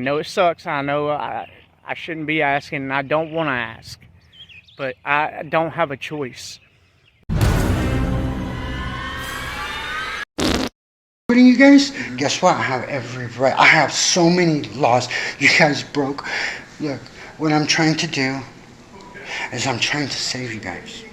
know it sucks. I know I shouldn't be asking, and I don't want to ask, but I don't have a choice. You guys, guess what? I have every right. I have so many laws you guys broke. Look, what I'm trying to do is I'm trying to save you guys.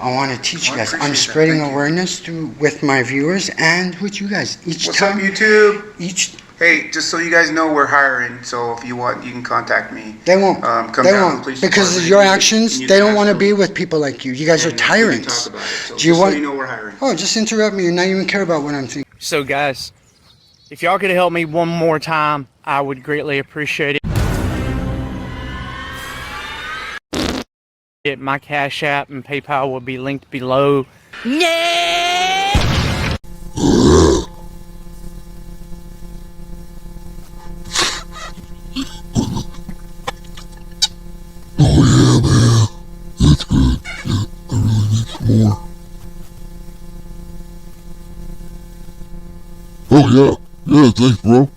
I want to teach you guys. I'm spreading awareness through with my viewers and with you guys. What's up, YouTube? Hey, just so you guys know, we're hiring. So if you want, you can contact me. They won't. Come they down won't to the police because of department. your actions. You They can don't want to be absolutely- with people like you. You guys are and we can tyrants. talk about it. So Do you just want? so you know, we're hiring. Oh, just interrupt me and not even care about what I'm thinking. So guys, if y'all could help me one more time, I would greatly appreciate it. My Cash App and PayPal will be linked below. Oh yeah, thanks bro.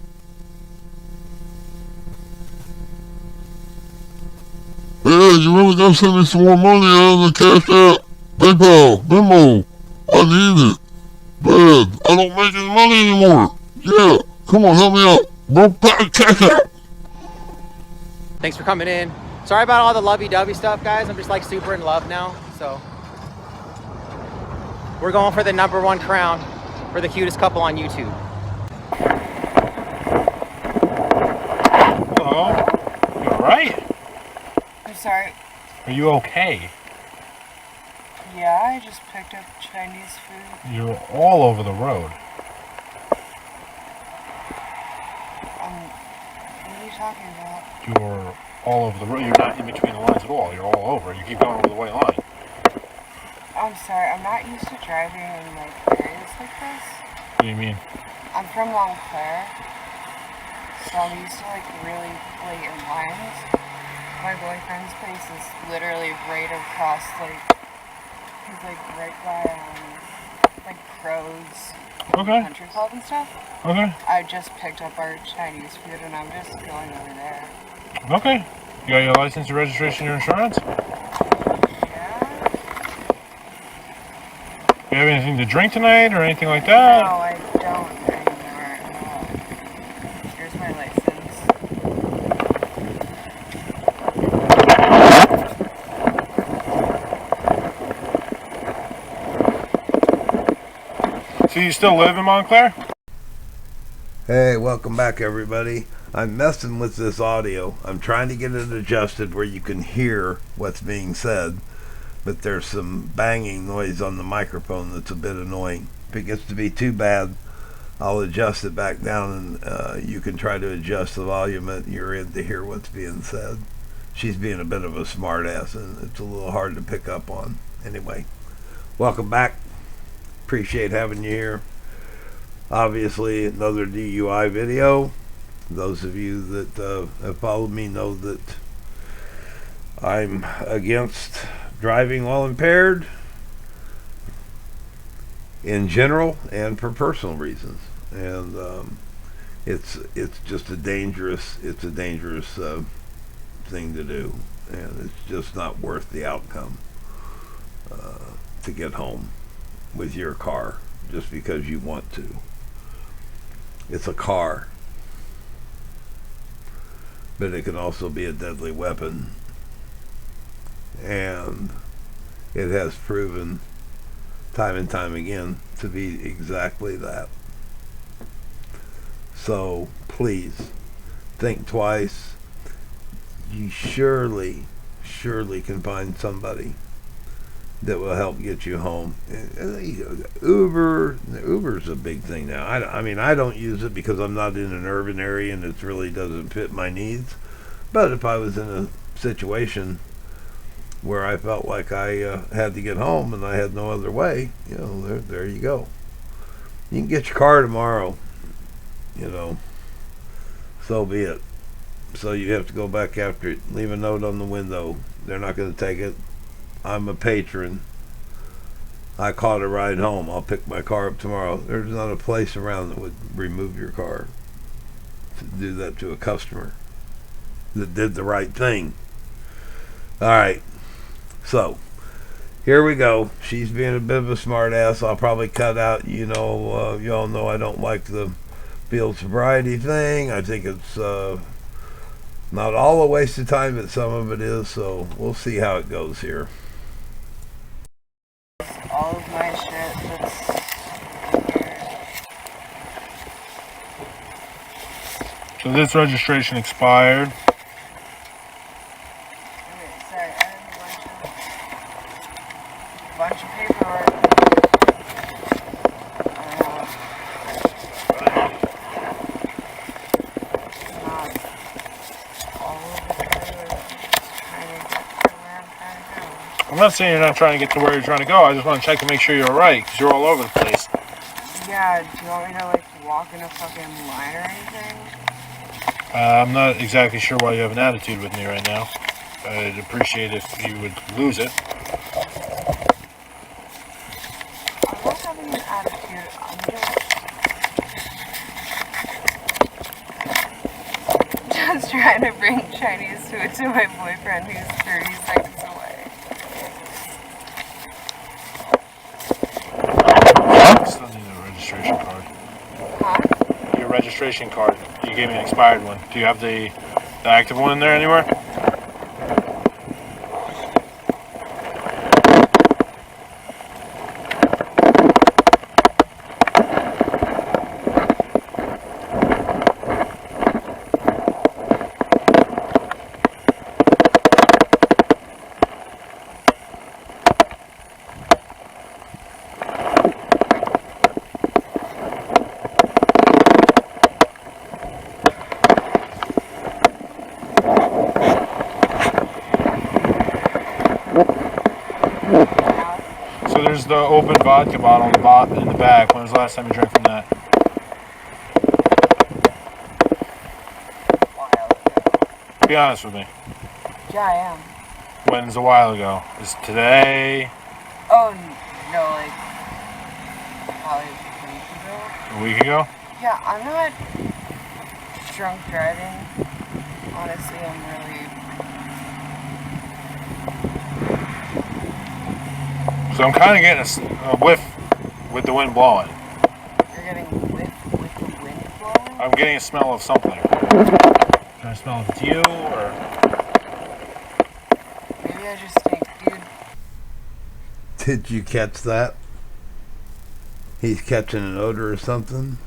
Hey, you really gotta send me some more money out of the Cash App, PayPal, Venmo. I need it. Bad. I don't make any money anymore. Yeah, come on, help me out. Bro, Cash App. Thanks for coming in. Sorry about all the lovey-dovey stuff, guys. I'm just like super in love now, so. We're going for the #1 crown for the cutest couple on YouTube. Hello? You alright? I'm sorry. Are you okay? Yeah, I just picked up Chinese food. You're all over the road. What are you talking about? You're all over the road. You're not in between the lines at all. You're all over. You keep going over the white line. I'm sorry, I'm not used to driving in like areas like this. What do you mean? I'm from Montclair, so I'm used to like really blatant lines. My boyfriend's place is literally right across, like, he's like right by like Crows Okay. Country Club and stuff. Okay. I just picked up our Chinese food and I'm just going over there. Okay. You got your license, your registration, your insurance? Yeah? You have anything to drink tonight or anything like that? No, I don't anymore. Here's my license. So you still live in Montclair? Hey, welcome back everybody. I'm messing with this audio. I'm trying to get it adjusted where you can hear what's being said, but there's some banging noise on the microphone that's a bit annoying. If it gets to be too bad, I'll adjust it back down and you can try to adjust the volume at your end to hear what's being said. She's being a bit of a smart ass and it's a little hard to pick up on. Anyway, welcome back. Appreciate having you here. Obviously another DUI video. Those of you that have followed me know that I'm against driving while impaired in general and for personal reasons, and it's just a dangerous thing to do, and it's just not worth the outcome to get home with your car just because you want to. It's a car, but it can also be a deadly weapon, and it has proven time and time again to be exactly that. So please think twice. You surely can find somebody that will help get you home. Uber's a big thing now. I mean, I don't use it because I'm not in an urban area and it really doesn't fit my needs. But if I was in a situation where I felt like I had to get home and I had no other way, you know, there you go. You can get your car tomorrow, you know, so be it. So you have to go back after it, leave a note on the window. They're not going to take it. I'm a patron. I caught a ride home. I'll pick my car up tomorrow. There's not a place around that would remove your car. to do that to a customer that did the right thing. All right, so here we go. She's being a bit of a smart ass. I'll probably cut out, y'all know I don't like the field sobriety thing. I think it's not all a waste of time, but some of it is, so we'll see how it goes here. All of my shit that's So this registration expired. okay, sorry, I have a bunch of paperwork. Not all of it, trying to get to where I'm trying to go. I'm not saying you're not trying to get to where you're trying to go. I just want to check to make sure you're right, because you're all over the place. Yeah, do you want me to like walk in a fucking line or anything? I'm not exactly sure why you have an attitude with me right now. I'd appreciate if you would lose it. I'm not having an attitude, I'm just trying to bring Chinese food to my boyfriend who's 30 seconds away. Still need a registration card. Huh? Your registration card. You gave me an expired one. Do you have the active one in there anywhere? So there's the open vodka bottle in the back. When was the last time you drank from that? Be honest with me. Yeah, I am. When's a while ago? Is today? Oh, no, like, probably a week ago. A week ago? Yeah, I'm not drunk driving. Honestly, I'm really... So I'm kind of getting a whiff with the wind blowing. You're getting whiff with the wind blowing? I'm getting a smell of something. Can I smell if it's you or? Maybe I just stink, dude. Did you catch that? He's catching an odor or something.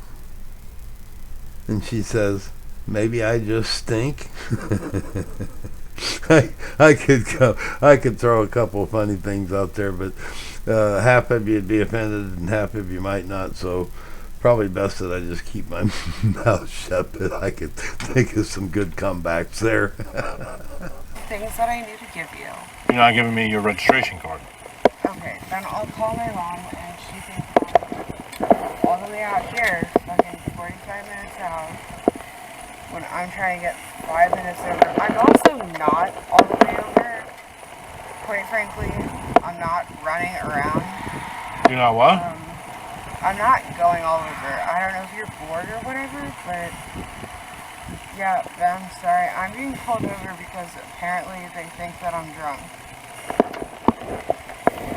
And she says, maybe I just stink. I could throw a couple of funny things out there, but half of you'd be offended and half of you might not, so probably best that I just keep my mouth shut, but I could think of some good comebacks there. Things that I need to give you. You're not giving me your registration card. Okay, then I'll call my mom and she can come all the way out here, fucking 45 minutes out, when I'm trying to get 5 minutes over. I'm also not all the way over. Quite frankly, I'm not running around. You're not what? I'm not going all over. I don't know if you're bored or whatever, but yeah, I'm sorry. I'm being pulled over because apparently they think that I'm drunk.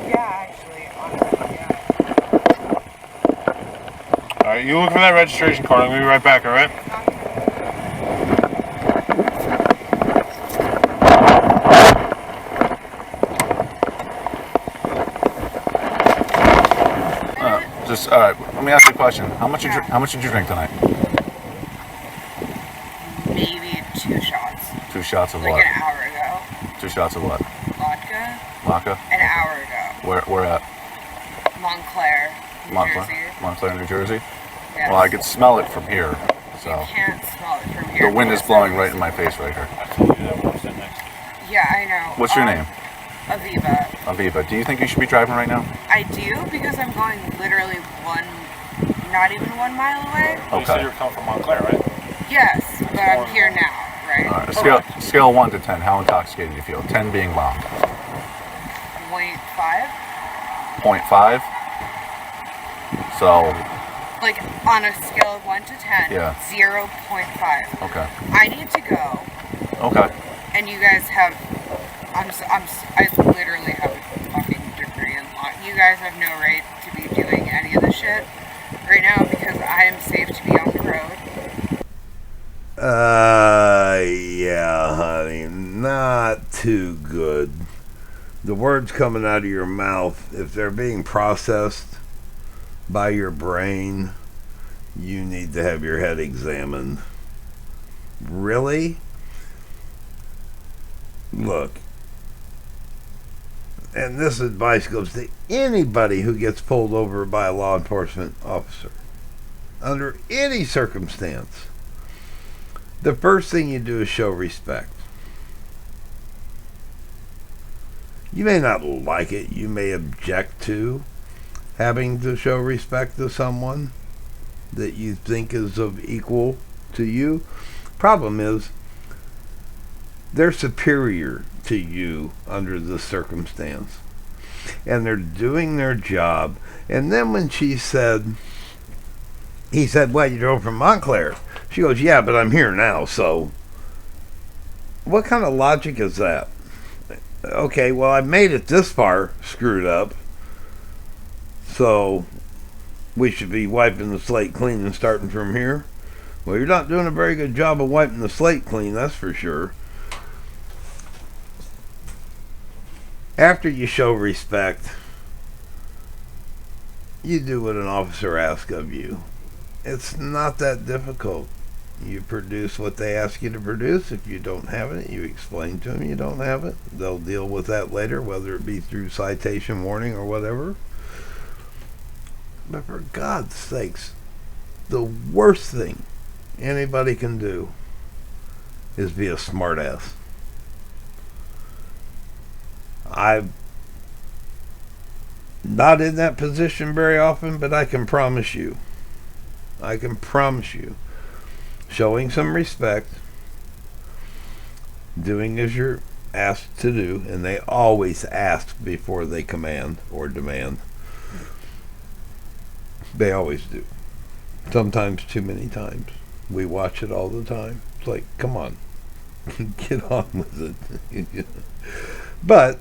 Yeah, actually, honestly, yeah. Alright, you look for that registration card. I'm going to be right back, alright? Alright, let me ask you a question. How much did you drink tonight? Maybe 2 shots. 2 shots of Like what? an hour ago. 2 shots of what? Vodka. Vodka? An hour ago. Where at? Montclair, New Jersey. Montclair, New Jersey? Yes. Well, I could smell it from here, so. You can't smell it from here. The wind is blowing right in my face right here. Yeah, I know. What's your name? Aviva. Aviva. Do you think you should be driving right now? I do, because I'm going literally not even 1 mile away. Okay. You said you're coming from Montclair, right? Yes, but I'm here now, right? All right. Scale 1 to 10. How intoxicated do you feel? 10 being bombed. 0.5. 0.5. So Like, on a scale of 1 to 10, Yeah. 0.5. Okay. I need to go, Okay. and you guys have, I literally have a fucking degree in law. You guys have no right to be doing any of this shit right now because I am safe to be on the road. Yeah, honey, not too good. The words coming out of your mouth, if they're being processed by your brain, you need to have your head examined. Really? Look, and this advice goes to anybody who gets pulled over by a law enforcement officer, under any circumstance. The first thing you do is show respect. You may not like it. You may object to having to show respect to someone that you think is of equal to you. Problem is, they're superior to you under this circumstance. And they're doing their job. And then when he said, well, you drove from Montclair. She goes, yeah, but I'm here now, so. What kind of logic is that? Okay, well, I made it this far screwed up, so we should be wiping the slate clean and starting from here. Well, you're not doing a very good job of wiping the slate clean, that's for sure. After you show respect, you do what an officer asks of you. It's not that difficult. You produce what they ask you to produce. If you don't have it, you explain to them you don't have it. They'll deal with that later, whether it be through citation, warning, or whatever. But for God's sakes, the worst thing anybody can do is be a smartass. I'm not in that position very often, but I can promise you, showing some respect, doing as you're asked to do, and they always ask before they command or demand. They always do. Sometimes too many times. We watch it all the time. It's like, come on, get on with it. But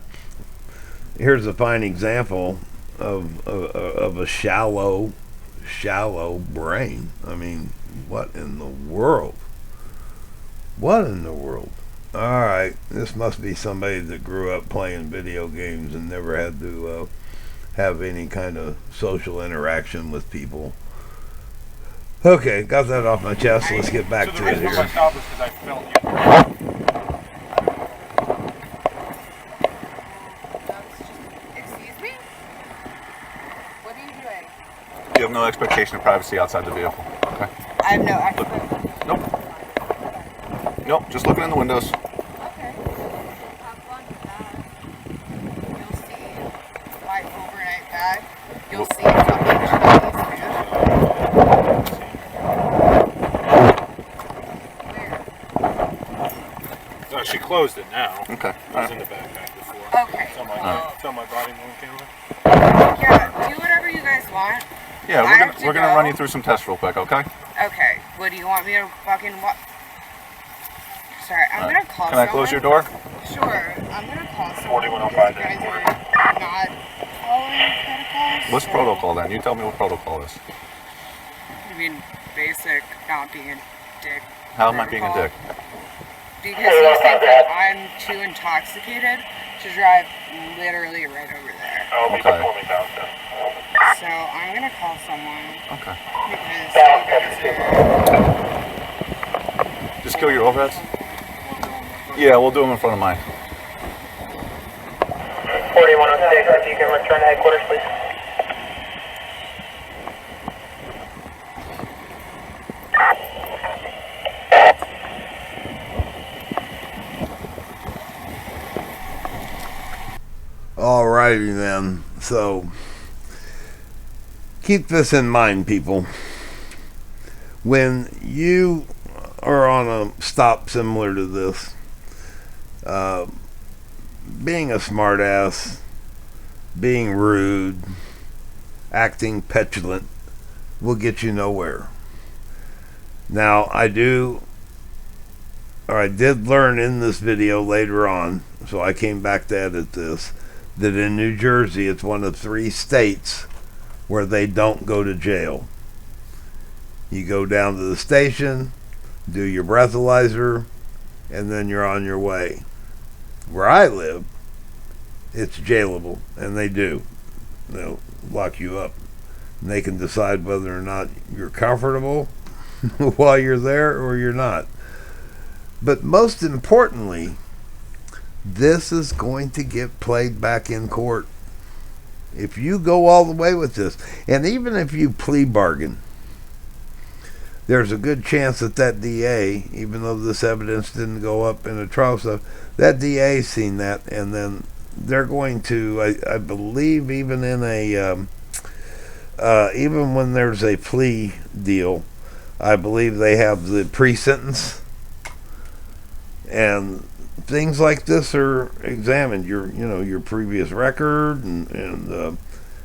here's a fine example of a shallow brain. I mean, what in the world? What in the world? Alright, this must be somebody that grew up playing video games and never had to have any kind of social interaction with people. Okay, got that off my chest. Let's get back to it here. Excuse me? What are you doing? You have no expectation of privacy outside the vehicle. Okay. I have no expectation. Nope. Nope. Just looking in the windows. Okay. Have fun with that. You'll see my overnight bag. You'll see fucking Chinese food. Where? No, she closed it now. Okay. It was in the backpack before. Okay. Tell my body worn camera. Yeah, do whatever you guys want. Yeah, I we're gonna run you through some tests real quick, okay? Okay. What do you want me to fucking what? Sorry, I'm gonna call Can I close your door? Sure. I'm gonna call someone. 4105. You guys are not following protocols. What's protocol then? You tell me what protocol is. I mean, basic, not being a dick. How am I being a dick? Because you think that I'm too intoxicated to drive literally right over there. Okay. So I'm gonna call someone. Okay. Because you guys are... Just kill your overheads? Yeah, we'll do them in front of mine. 4106, if you can return to headquarters, please. Alrighty then. So keep this in mind, people. When you are on a stop similar to this, being a smartass, being rude, acting petulant, will get you nowhere. Now, I did learn in this video later on, so I came back to edit this, that in New Jersey, it's one of 3 states where they don't go to jail. You go down to the station, do your breathalyzer, and then you're on your way. Where I live, it's jailable, and they do. They'll lock you up. And they can decide whether or not you're comfortable while you're there or you're not. But most importantly, this is going to get played back in court. If you go all the way with this, and even if you plea bargain, there's a good chance that DA, even though this evidence didn't go up in a trial stuff, that DA seen that, and then they're going to, I believe, even in a even when there's a plea deal, I believe they have the pre-sentence, and things like this are examined. Your previous record and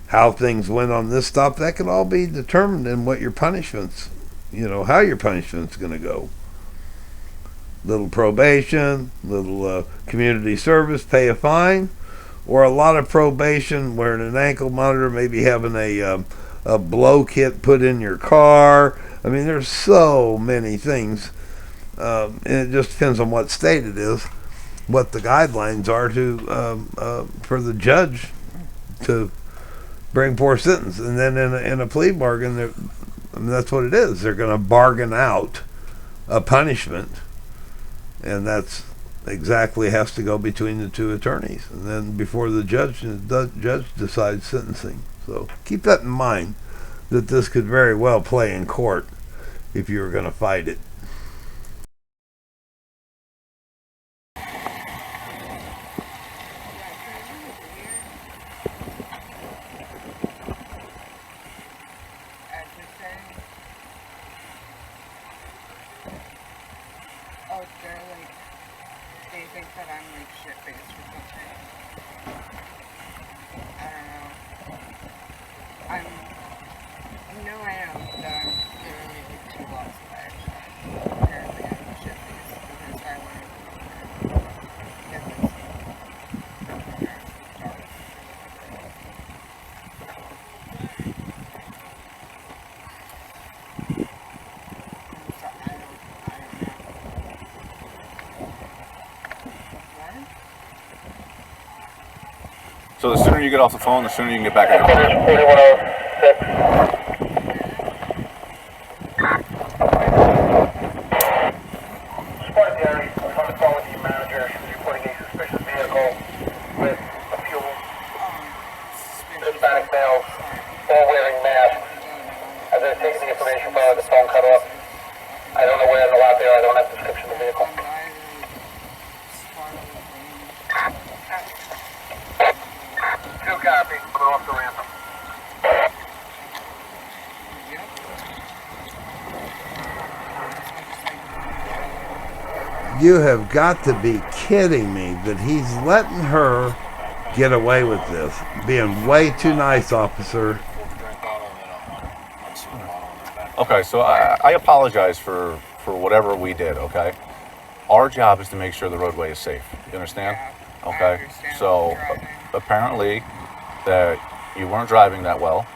how things went on this stop. That can all be determined in what your punishments, how your punishment's going to go. Little probation, little community service, pay a fine, or a lot of probation, wearing an ankle monitor, maybe having a blow kit put in your car. I mean, there's so many things, and it just depends on what state it is, what the guidelines are to for the judge to bring forth sentence. And then in a plea bargain, that's what it is. They're going to bargain out a punishment, and that's exactly has to go between the 2 attorneys, and then before the judge decides sentencing. So keep that in mind, that this could very well play in court if you were going to fight it. They think that I'm like shit-faced or something. I don't know. I am that I'm literally like 2 blocks away. Apparently I'm shit-faced because I wanted to get this So the sooner you get off the phone, the sooner you can get back in the car. 4106. Spotted the area. I was on the phone with your manager. She was reporting a suspicious vehicle with a few Hispanic males, all wearing masks. As I taken the information from her, the phone cut off. I don't know where in the lot they are. I don't have a description of the vehicle. Copy. Coming off the ramp. You have got to be kidding me that he's letting her get away with this. Being way too nice, officer. Okay, so I apologize for whatever we did, okay? Our job is to make sure the roadway is safe. You understand? Okay? So apparently that you weren't driving that well,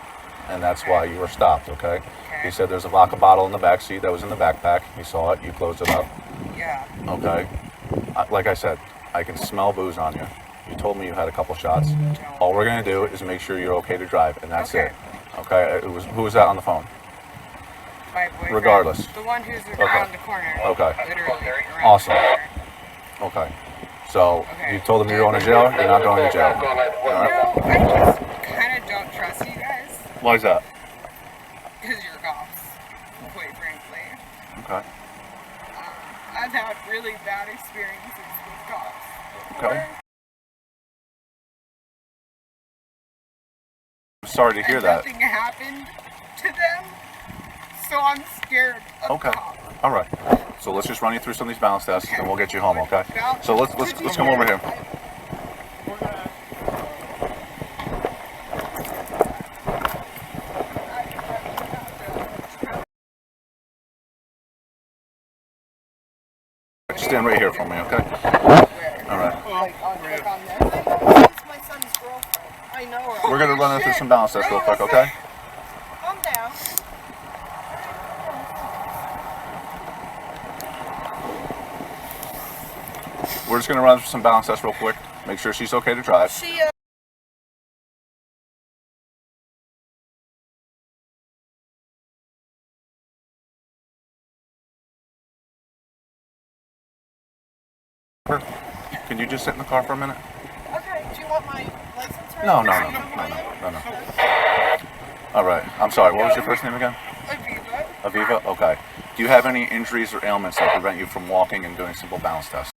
and that's why you were stopped, okay? He said there's a vodka bottle in the back seat that was in the backpack. You saw it. You closed it up. Yeah. Okay. Like I said, I can smell booze on you. You told me you had a couple shots. All we're going to do is make sure you're okay to drive, and that's it. Okay? Who was that on the phone? My boyfriend. Regardless. The one who's around the corner. Okay. Literally. Awesome. Okay. So you told them you're going to jail. You're not going to jail. All right. No, I just kind of don't trust you guys. Why is that? Because you're cops, quite frankly. Okay. I've had really bad experiences with cops. Okay. I'm sorry to hear that. Nothing happened to them, so I'm scared of cops. All right. So let's just run you through some of these balance tests, and we'll get you home. Okay. So let's come over here. me, okay? All right. Like on this. It's my son's girlfriend. I know her. We're going to run her through some balance tests real quick, okay? Calm down. We're just going to run through some balance tests real quick. Make sure she's okay to drive. Can you just sit in the car for a minute? Okay, do you want my license right No. All right. I'm sorry. What was your first name again? Aviva. Aviva? Okay. Do you have any injuries or ailments that prevent you from walking and doing simple balance tests?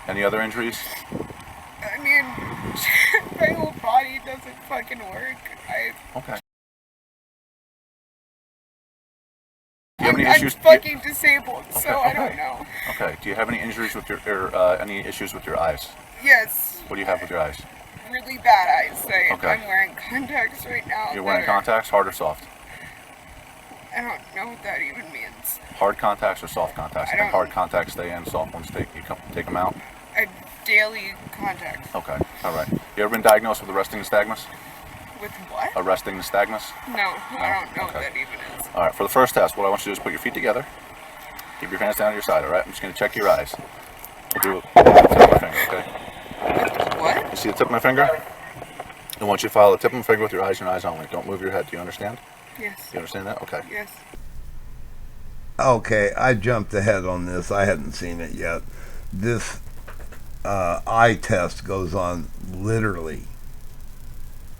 Any other injuries? I mean, my whole body doesn't fucking work. Okay. Do you have any I'm issues? fucking disabled, so I don't know. Okay. Do you have any injuries with your, any issues with your eyes? Yes, What do you have with your eyes? really bad eyesight. Okay. I'm wearing contacts right now. You're wearing that are- contacts, hard or soft? I don't know what that even means. Hard contacts or soft contacts? I I think don't- hard contacts stay in, soft ones take them out. I daily contacts. Okay. All right. You ever been diagnosed with arresting nystagmus? With what? Arresting nystagmus? No, I don't know what Okay. that even is. All right. For the first test, what I want you to do is put your feet together. Keep your hands down to your side. All right. I'm just going to check your eyes. We'll do it with the tip of my finger. Okay. What? You see the tip of my finger? I want you to follow the tip of my finger with your eyes and your eyes only. Don't move your head. Do you understand? Yes. You understand that? Okay. Yes. Okay, I jumped ahead on this. I hadn't seen it yet. This eye test goes on literally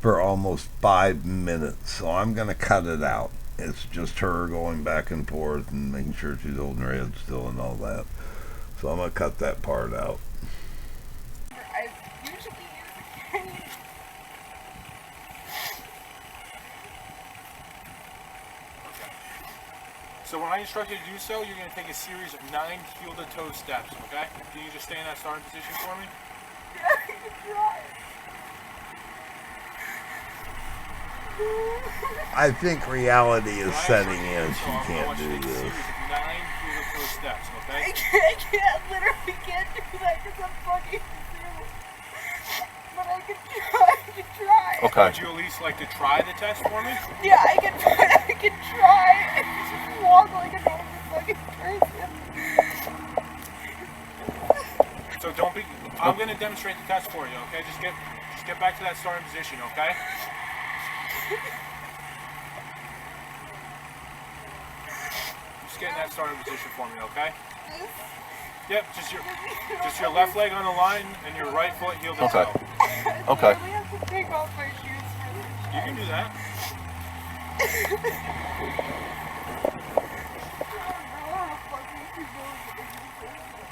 for almost 5 minutes, so I'm going to cut it out. It's just her going back and forth and making sure she's holding her head still and all that. So I'm going to cut that part out. I usually use a cane. So when I instruct you to do so, you're going to take a series of 9 heel-to-toe steps, okay? Can you just stay in that starting position for me? I think reality is setting in. She I can't want you do to take a this. series of 9 heel-to-toe steps, okay? Literally can't do that because I'm fucking disabled. But I can try. Okay. Would you at least like to try the test for me? Yeah, I can try. Just walk like a normal fucking person. So don't be. I'm going to demonstrate the test for you, okay? Just get back to that starting position, okay? Just get in that starting position for me, okay? Yep, just your left leg on the line and your right foot heel to toe. Okay. I really have to take off my shoes for this. You can do that.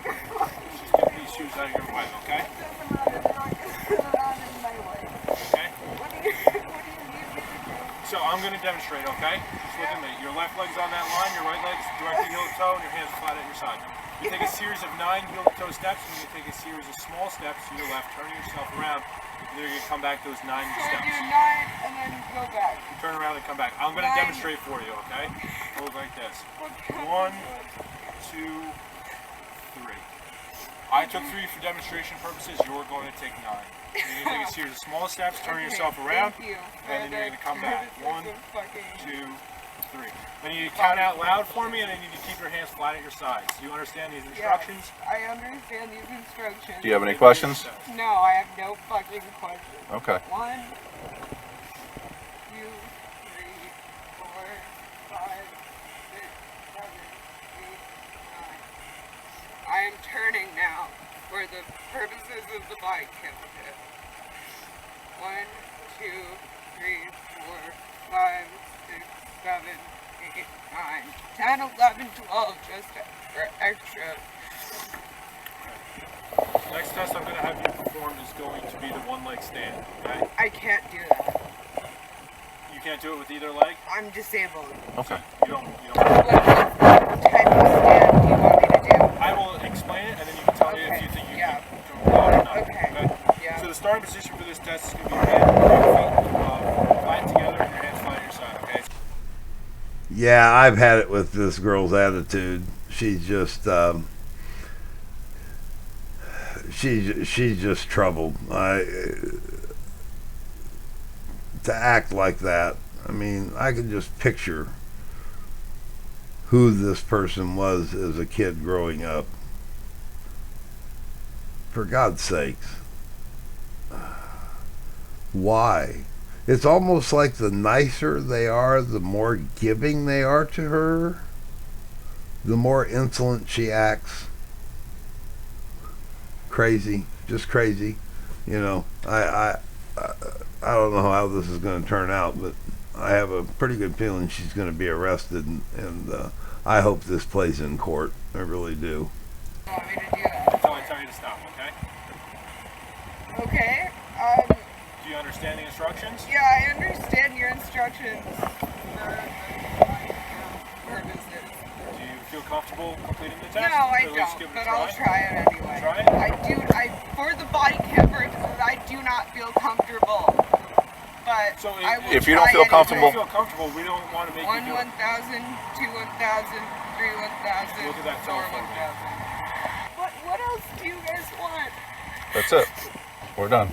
Just get these shoes out of your way, okay? Okay? So I'm going to demonstrate, okay? Just look at me. Your left leg's on that line, your right leg's directly heel to toe, and your hands flat at your side. You take a series of 9 heel to toe steps, and you take a series of small steps to your left, turning yourself around, and then you're going to come back those 9 So I steps. do 9 and then go back. Turn around and come back. I'm going to 9. demonstrate for you, okay? It'll look like this. Okay. 1, 2, 3. I took 3 for demonstration purposes. You're going to take 9. You're going to take a series of small steps, turn yourself around, Thank you. and then you're going to come back. 1, Fucking 2, 3. Then you count out loud for me, and then you need to keep your hands flat at your sides. Do you understand these instructions? Yes, I understand these instructions. Do you have any questions? No, I have no fucking questions. Okay. 1, 2, 3, 4, 5, 6, 7, 8, 9. I am turning now for the purposes of the bike count. 1, 2, 3, 4, 5, 6, 7, 8, 9, 10, 11, 12, just for extra. Next test I'm going to have you perform is going to be the one-leg stand, okay? I can't do that. You can't do it with either leg? I'm disabled. Okay. You don't. What type of stand do you want me to do? I will explain it, and then you can tell me if you think you Yeah. can do it or not. Okay. Yeah. So the starting position for this test is going to be your head, your feet flat together, and your hands flat at your side, okay? Yeah, I've had it with this girl's attitude. She's just she's just troubled. To act like that. I mean, I can just picture who this person was as a kid growing up. For God's sakes. Why? It's almost like the nicer they are, the more giving they are to her, the more insolent she acts. Crazy. Just crazy. You know, I don't know how this is going to turn out, but I have a pretty good feeling she's going to be arrested, and I hope this plays in court. I really do. You want me to do that? Until I tell you to stop, okay? Okay. Do you understand the instructions? Yeah, I understand your instructions for business. Do you feel comfortable completing the test? No, I Or at least give don't, it a but I'll try? try it anyway. Try it? For the body camera, I do not feel comfortable. But So I will if you don't try feel If you comfortable- feel comfortable, we don't want to make One you do it. 1,000, 2 1,000, 3 1,000, Look at that 4 telephone. 1,000. What else do you guys want? That's it. We're done.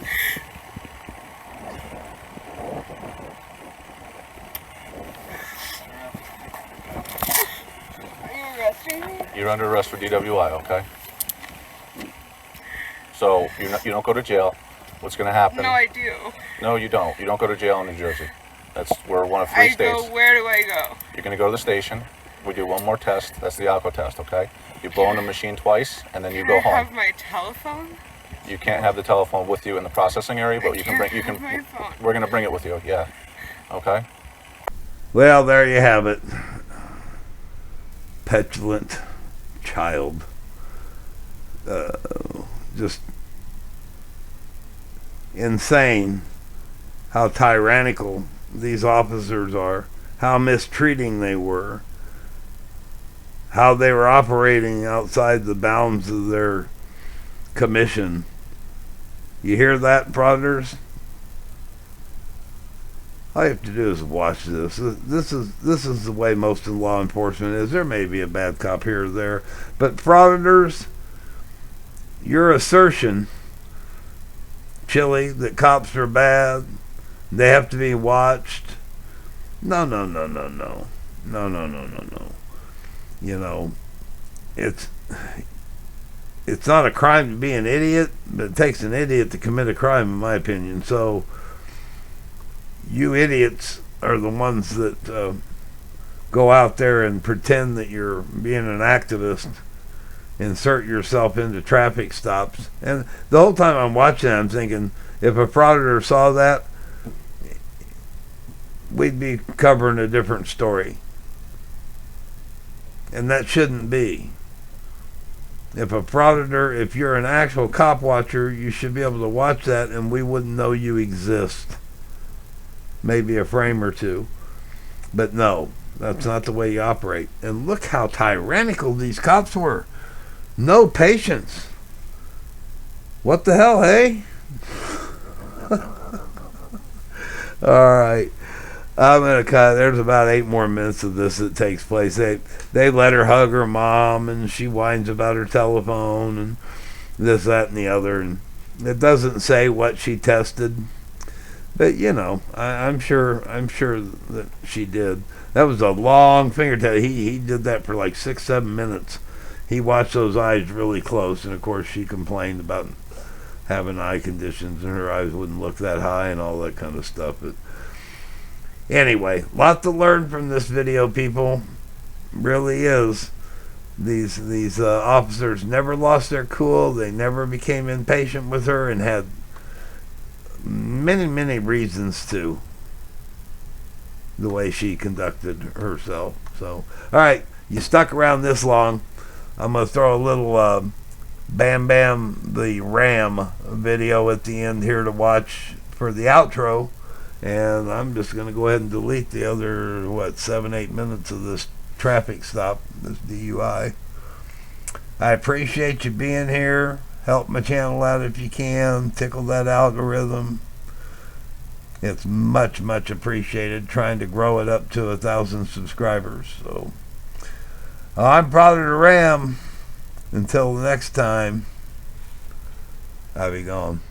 Are you arresting me? You're under arrest for DWI, okay? So you don't go to jail. What's going to happen? No, I do. No, you don't. You don't go to jail in New Jersey. We're one of 3 I states. go, where do I go? You're going to go to the station. We do one more test. That's the alcohol test, okay? You blow in the machine twice, and then you Can go I home. have my telephone? You can't have the telephone with you in the processing area, but you can bring. You have can. my phone. We're going to bring it with you. Yeah. Okay. Well, there you have it. Petulant child. Just insane how tyrannical these officers are, how mistreating they were, how they were operating outside the bounds of their commission. You hear that, Frauditors? All you have to do is watch this. This is the way most of law enforcement is. There may be a bad cop here or there, but Frauditors, your assertion, Chili, that cops are bad, they have to be watched. No. You know, it's not a crime to be an idiot, but it takes an idiot to commit a crime, in my opinion. So, you idiots are the ones that go out there and pretend that you're being an activist, insert yourself into traffic stops. And the whole time I'm watching that, I'm thinking, if a frauditor saw that, we'd be covering a different story. And that shouldn't be. If you're an actual cop watcher, you should be able to watch that and we wouldn't know you exist. Maybe a frame or two. But no, that's not the way you operate. And look how tyrannical these cops were. No patience. What the hell, hey? Alright. I'm going to cut. There's about 8 more minutes of this that takes place. They let her hug her mom, and she whines about her telephone, and this, that, and the other. And it doesn't say what she tested. But, you know, I'm sure that she did. That was a long finger test. He did that for like 6-7 minutes. He watched those eyes really close, and of course she complained about having eye conditions and her eyes wouldn't look that high and all that kind of stuff. But anyway, lot to learn from this video, people. Really is. These officers never lost their cool. They never became impatient with her and had many reasons to, the way she conducted herself. So, alright, you stuck around this long. I'm going to throw a little Bam Bam the Ram video at the end here to watch for the outro. And I'm just going to go ahead and delete the other, 7-8 minutes of this traffic stop, this DUI. I appreciate you being here. Help my channel out if you can. Tickle that algorithm. It's much, much appreciated, trying to grow it up to 1,000 subscribers. So I'm Frauditor Ram. Until the next time, I'll be gone.